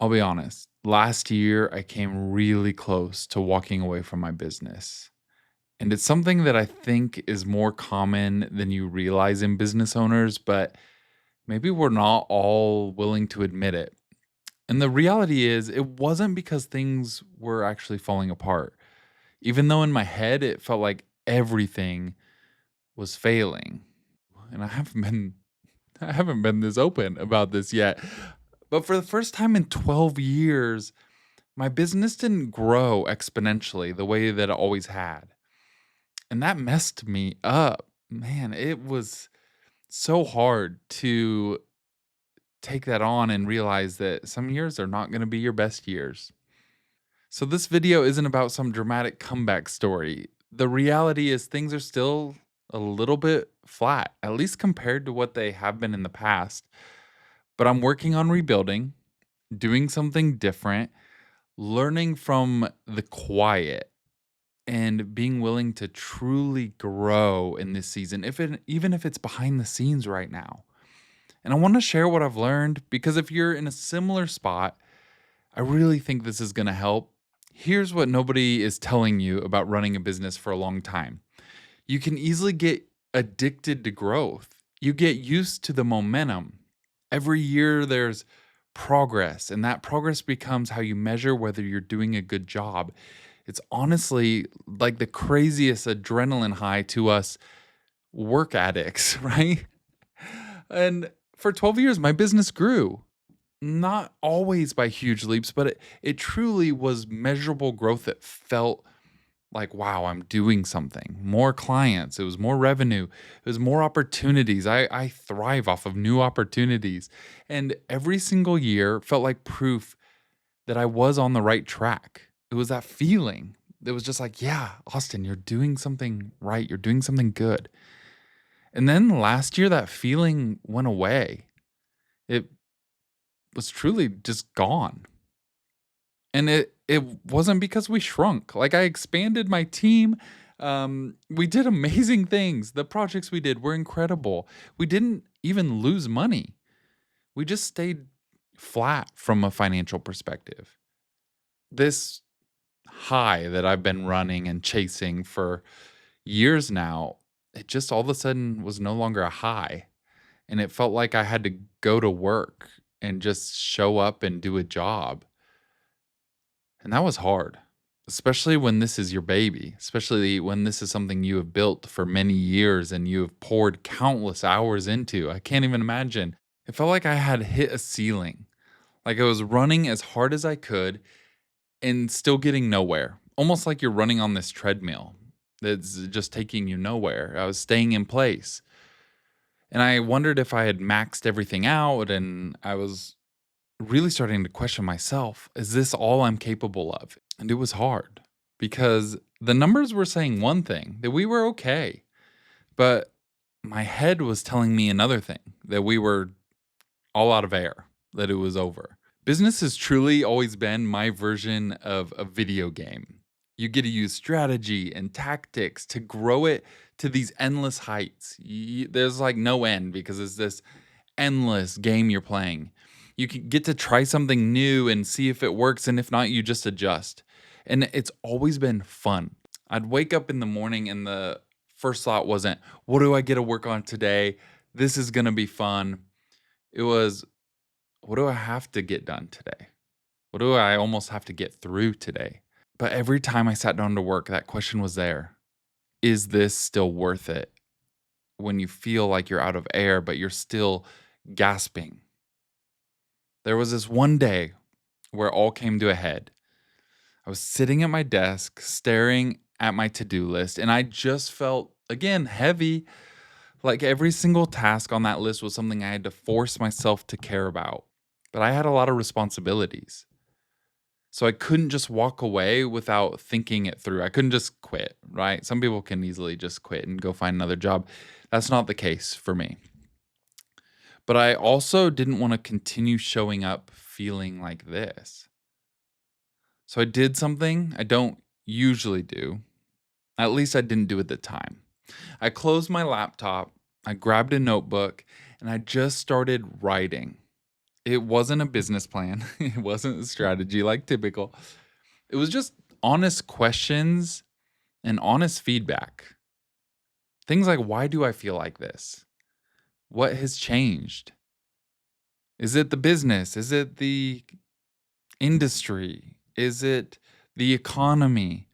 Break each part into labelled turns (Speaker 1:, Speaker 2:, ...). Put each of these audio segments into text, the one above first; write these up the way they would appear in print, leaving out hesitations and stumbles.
Speaker 1: I'll be honest. Last year, I came really close to walking away from my business. And it's something that I think is more common than you realize in business owners, but maybe we're not all willing to admit it. And the reality is, it wasn't because things were actually falling apart. Even though in my head, it felt like everything was failing. And I haven't been this open about this yet. But for the first time in 12 years, my business didn't grow exponentially the way that it always had. And that messed me up. Man, it was so hard to take that on and realize that some years are not going to be your best years. So, this video isn't about some dramatic comeback story. The reality is, things are still a little bit flat, at least compared to what they have been in the past. But I'm working on rebuilding, doing something different, learning from the quiet and being willing to truly grow in this season, even if it's behind the scenes right now. And I want to share what I've learned because if you're in a similar spot, I really think this is going to help. Here's what nobody is telling you about running a business for a long time. You can easily get addicted to growth. You get used to the momentum. Every year there's progress, and that progress becomes how you measure whether you're doing a good job. It's honestly like the craziest adrenaline high to us work addicts, right? And for 12 years, my business grew. Not always by huge leaps, but it truly was measurable growth that felt like, wow, I'm doing something. More clients, it was more revenue, it was more opportunities. I thrive off of new opportunities. And every single year felt like proof that I was on the right track. It was that feeling. It was just like, yeah, Austin, you're doing something right. You're doing something good. And then last year, that feeling went away. It was truly just gone. And it wasn't because we shrunk. Like I expanded my team. We did amazing things. The projects we did were incredible. We didn't even lose money. We just stayed flat from a financial perspective. This high that I've been running and chasing for years now, it just all of a sudden was no longer a high. And it felt like I had to go to work and just show up and do a job. And that was hard, especially when this is your baby, especially when this is something you have built for many years and you have poured countless hours into. I can't even imagine. It felt like I had hit a ceiling, like I was running as hard as I could and still getting nowhere. Almost like you're running on this treadmill that's just taking you nowhere. I was staying in place. And I wondered if I had maxed everything out and I was really starting to question myself. Is this all I'm capable of? And it was hard because the numbers were saying one thing, that we were okay. But my head was telling me another thing, that we were all out of air, that it was over. Business has truly always been my version of a video game. You get to use strategy and tactics to grow it to these endless heights. There's like no end because it's this endless game you're playing. You can get to try something new and see if it works, and if not, you just adjust. And it's always been fun. I'd wake up in the morning, and the first thought wasn't, what do I get to work on today? This is going to be fun. It was, what do I have to get done today? What do I almost have to get through today? But every time I sat down to work, that question was there. Is this still worth it? When you feel like you're out of air, but you're still gasping. There was this one day where all came to a head. I was sitting at my desk, staring at my to do list, and I just felt, again, heavy. Like every single task on that list was something I had to force myself to care about. But I had a lot of responsibilities. So I couldn't just walk away without thinking it through. I couldn't just quit, right? Some people can easily just quit and go find another job. That's not the case for me. But I also didn't want to continue showing up feeling like this. So I did something I don't usually do. At least I didn't do at the time. I closed my laptop, I grabbed a notebook, and I just started writing. It wasn't a business plan. It wasn't a strategy like typical. It was just honest questions and honest feedback. Things like, why do I feel like this? What has changed? Is it the business? Is it the industry? Is it the economy?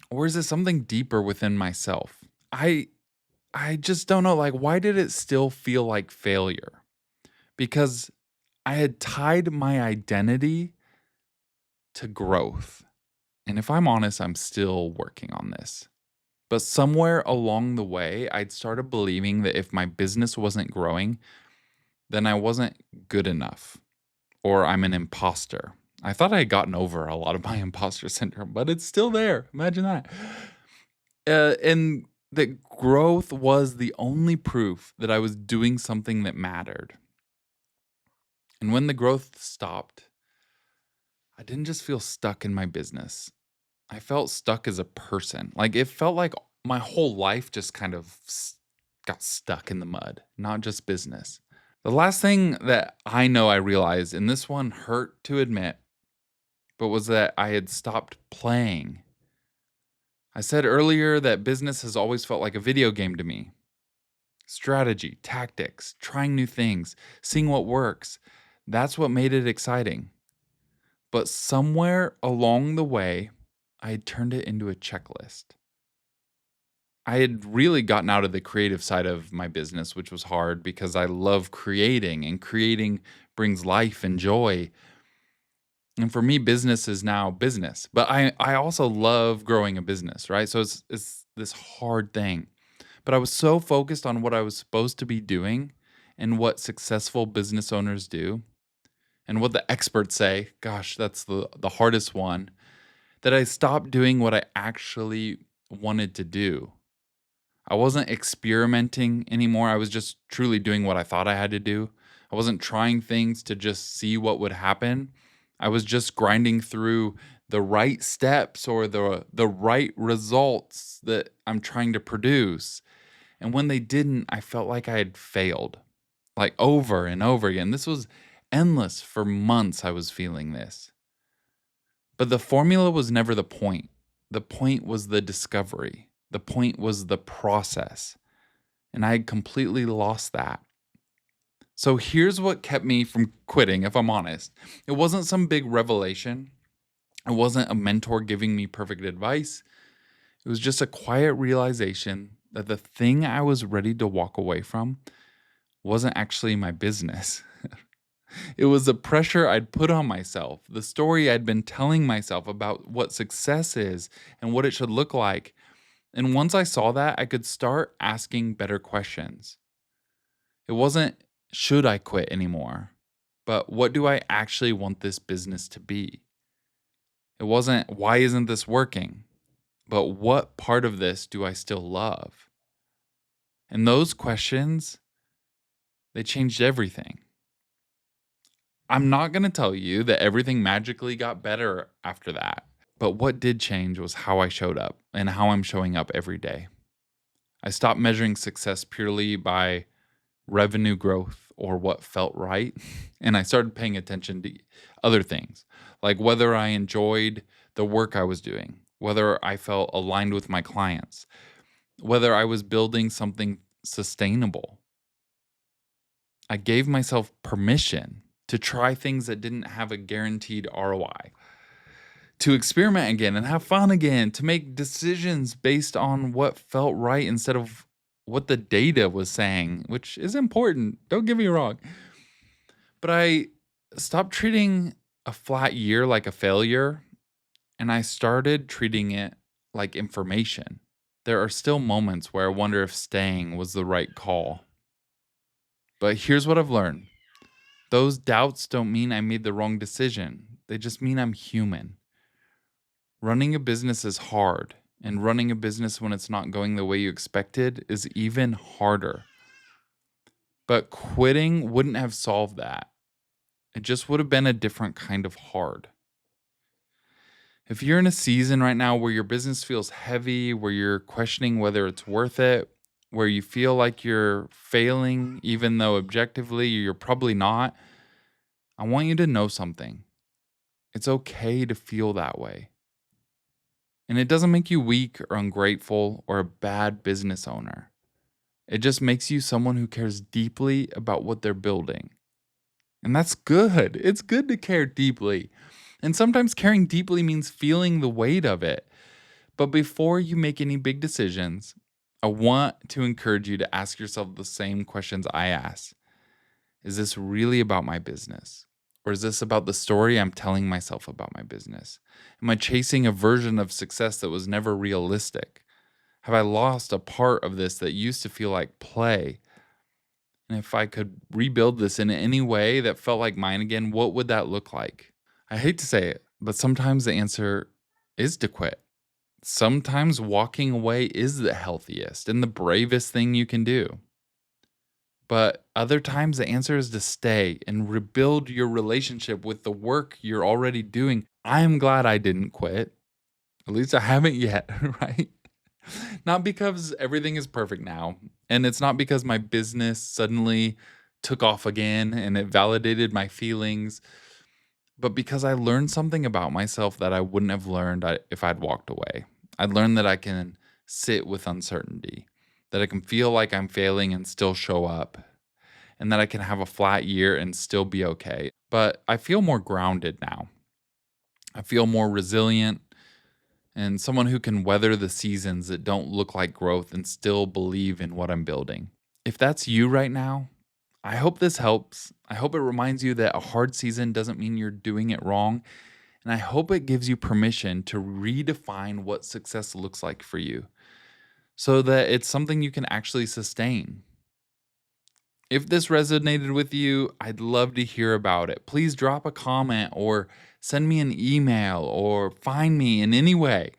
Speaker 1: Or is it something deeper within myself? I I just don't know, like, why did it still feel like failure? Because I had tied my identity to growth. And if I'm honest, I'm still working on this. But somewhere along the way, I'd started believing that if my business wasn't growing, then I wasn't good enough or I'm an imposter. I thought I had gotten over a lot of my imposter syndrome, but it's still there. Imagine that. And that growth was the only proof that I was doing something that mattered. And when the growth stopped, I didn't just feel stuck in my business. I felt stuck as a person. Like it felt like my whole life just kind of got stuck in the mud, not just business. The last thing that I know I realized, and this one hurt to admit, but was that I had stopped playing. I said earlier that business has always felt like a video game to me. Strategy, tactics, trying new things, seeing what works. That's what made it exciting. But somewhere along the way, I had turned it into a checklist. I had really gotten out of the creative side of my business, which was hard because I love creating, and creating brings life and joy. And for me, business is now business. But I also love growing a business, right? So it's this hard thing. But I was so focused on what I was supposed to be doing and what successful business owners do and what the experts say. Gosh, that's the hardest one, that I stopped doing what I actually wanted to do. I wasn't experimenting anymore. I was just truly doing what I thought I had to do. I wasn't trying things to just see what would happen. I was just grinding through the right steps or the right results that I'm trying to produce. And when they didn't, I felt like I had failed, like over and over again. This was endless. For months I was feeling this. But the formula was never the point. The point was the discovery. The point was the process. And I had completely lost that. So here's what kept me from quitting, if I'm honest. It wasn't some big revelation. It wasn't a mentor giving me perfect advice. It was just a quiet realization that the thing I was ready to walk away from wasn't actually my business. It was the pressure I'd put on myself, the story I'd been telling myself about what success is and what it should look like. And once I saw that, I could start asking better questions. It wasn't, should I quit anymore? But what do I actually want this business to be? It wasn't, why isn't this working? But what part of this do I still love? And those questions, they changed everything. I'm not going to tell you that everything magically got better after that. But what did change was how I showed up and how I'm showing up every day. I stopped measuring success purely by revenue growth or what felt right. And I started paying attention to other things, like whether I enjoyed the work I was doing, whether I felt aligned with my clients, whether I was building something sustainable. I gave myself permission to try things that didn't have a guaranteed ROI, to experiment again and have fun again, to make decisions based on what felt right instead of what the data was saying, which is important. Don't get me wrong. But I stopped treating a flat year like a failure, and I started treating it like information. There are still moments where I wonder if staying was the right call. But here's what I've learned: those doubts don't mean I made the wrong decision, they just mean I'm human. Running a business is hard, and running a business when it's not going the way you expected is even harder. But quitting wouldn't have solved that. It just would have been a different kind of hard. If you're in a season right now where your business feels heavy, where you're questioning whether it's worth it, where you feel like you're failing, even though objectively you're probably not, I want you to know something. It's okay to feel that way. And it doesn't make you weak or ungrateful or a bad business owner. It just makes you someone who cares deeply about what they're building. And that's good. It's good to care deeply. And sometimes caring deeply means feeling the weight of it. But before you make any big decisions, I want to encourage you to ask yourself the same questions I ask. Is this really about my business? Or is this about the story I'm telling myself about my business? Am I chasing a version of success that was never realistic? Have I lost a part of this that used to feel like play? And if I could rebuild this in any way that felt like mine again, what would that look like? I hate to say it, but sometimes the answer is to quit. Sometimes walking away is the healthiest and the bravest thing you can do. But other times the answer is to stay and rebuild your relationship with the work you're already doing. I'm glad I didn't quit. At least I haven't yet, right? Not because everything is perfect now. And it's not because my business suddenly took off again and it validated my feelings, but because I learned something about myself that I wouldn't have learned if I'd walked away. I learned that I can sit with uncertainty, that I can feel like I'm failing and still show up, and that I can have a flat year and still be okay. But I feel more grounded now. I feel more resilient and someone who can weather the seasons that don't look like growth and still believe in what I'm building. If that's you right now, I hope this helps. I hope it reminds you that a hard season doesn't mean you're doing it wrong. And I hope it gives you permission to redefine what success looks like for you so that it's something you can actually sustain. If this resonated with you, I'd love to hear about it. Please drop a comment or send me an email or find me in any way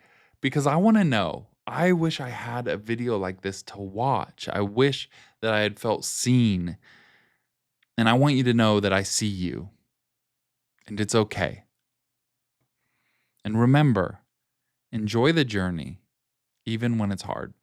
Speaker 1: because I want to know. I wish I had a video like this to watch. I wish that I had felt seen. And I want you to know that I see you and it's okay. And remember, enjoy the journey, even when it's hard.